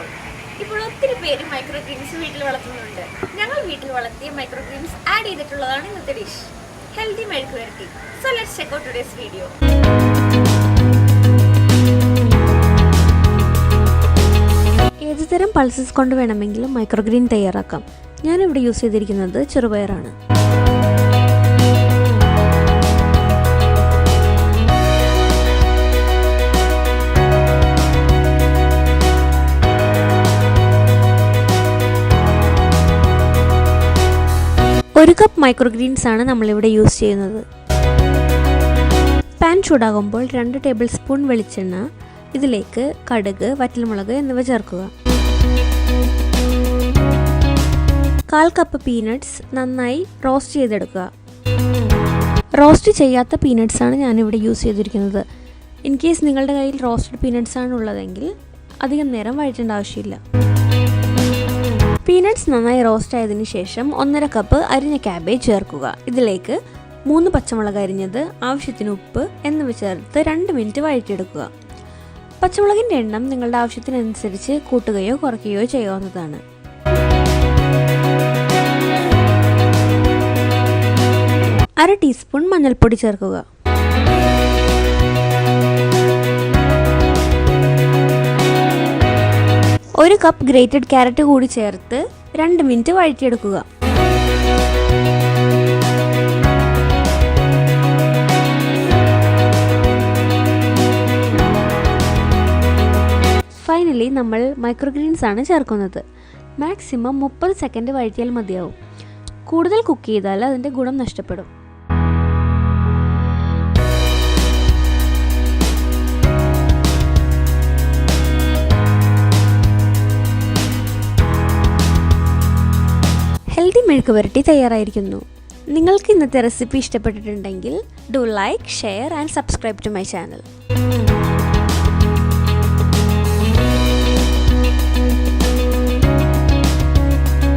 homegrown. ഇപ്പോൾ ഒത്തിരി പേര് മൈക്രോഗ്രീൻസ് വീട്ടിൽ വളർത്തുന്നുണ്ട്. ഞങ്ങൾ വീട്ടിൽ വളർത്തിയ മൈക്രോഗ്രീൻസ് ആഡ് ചെയ്തിട്ടുള്ളതാണ് ഇന്നത്തെ ഡിഷ്. ഹെൽത്തി മെഴുക്കുവരട്ടി. So let's check out today's video. ഏതുതരം പൾസസ് കൊണ്ട് വേണമെങ്കിലും മൈക്രോഗ്രീൻ തയ്യാറാക്കാം. ഞാനിവിടെ യൂസ് ചെയ്തിരിക്കുന്നത് ചെറുപയറാണ്. ഒരു കപ്പ് മൈക്രോഗ്രീൻസ് ആണ് നമ്മളിവിടെ യൂസ് ചെയ്യുന്നത്. പാൻ ചൂടാകുമ്പോൾ 2 ടേബിൾ സ്പൂൺ വെളിച്ചെണ്ണ, ഇതിലേക്ക് കടുക്, വറ്റൽമുളക് എന്നിവ ചേർക്കുക. 1/4 കപ്പ് പീനട്ട്സ് നന്നായി റോസ്റ്റ് ചെയ്തെടുക്കുക. റോസ്റ്റ് ചെയ്യാത്ത പീനട്ട്സ് ആണ് ഞാനിവിടെ യൂസ് ചെയ്തിരിക്കുന്നത്. ഇൻ കേസ് നിങ്ങളുടെ കയ്യിൽ റോസ്റ്റഡ് പീനട്ട്സ് ആണ് ഉള്ളതെങ്കിൽ അധികം നേരം വഴറ്റേണ്ട ആവശ്യമില്ല. പീനട്ട്സ് നന്നായി റോസ്റ്റ് ആയതിനു ശേഷം 1/2 കപ്പ് അരിഞ്ഞ ക്യാബേജ് ചേർക്കുക. ഇതിലേക്ക് 3 പച്ചമുളക് അരിഞ്ഞത്, ആവശ്യത്തിന് ഉപ്പ് എന്നിവ ചേർത്ത് 2 മിനിറ്റ് വഴറ്റിയെടുക്കുക. പച്ചമുളകിൻ്റെ എണ്ണം നിങ്ങളുടെ ആവശ്യത്തിനനുസരിച്ച് കൂട്ടുകയോ കുറയ്ക്കുകയോ ചെയ്യാവുന്നതാണ്. അര ടീസ്പൂൺ മഞ്ഞൾപ്പൊടി ചേർക്കുക. ഒരു കപ്പ് ഗ്രേറ്റഡ് ക്യാരറ്റ് കൂടി ചേർത്ത് 2 മിനിറ്റ് വഴറ്റിയെടുക്കുക. ഫൈനലി നമ്മൾ മൈക്രോഗ്രീൻസ് ആണ് ചേർക്കുന്നത്. മാക്സിമം 30 സെക്കൻഡ് വഴറ്റിയാൽ മതിയാവും. കൂടുതൽ കുക്ക് ചെയ്താൽ അതിൻ്റെ ഗുണം നഷ്ടപ്പെടും. ഹെൽത്തി മെഴുക്കുവരട്ടി തയ്യാറായിരിക്കുന്നു. നിങ്ങൾക്ക് ഇന്നത്തെ റെസിപ്പി ഇഷ്ടപ്പെട്ടിട്ടുണ്ടെങ്കിൽ do like, share and subscribe to my channel.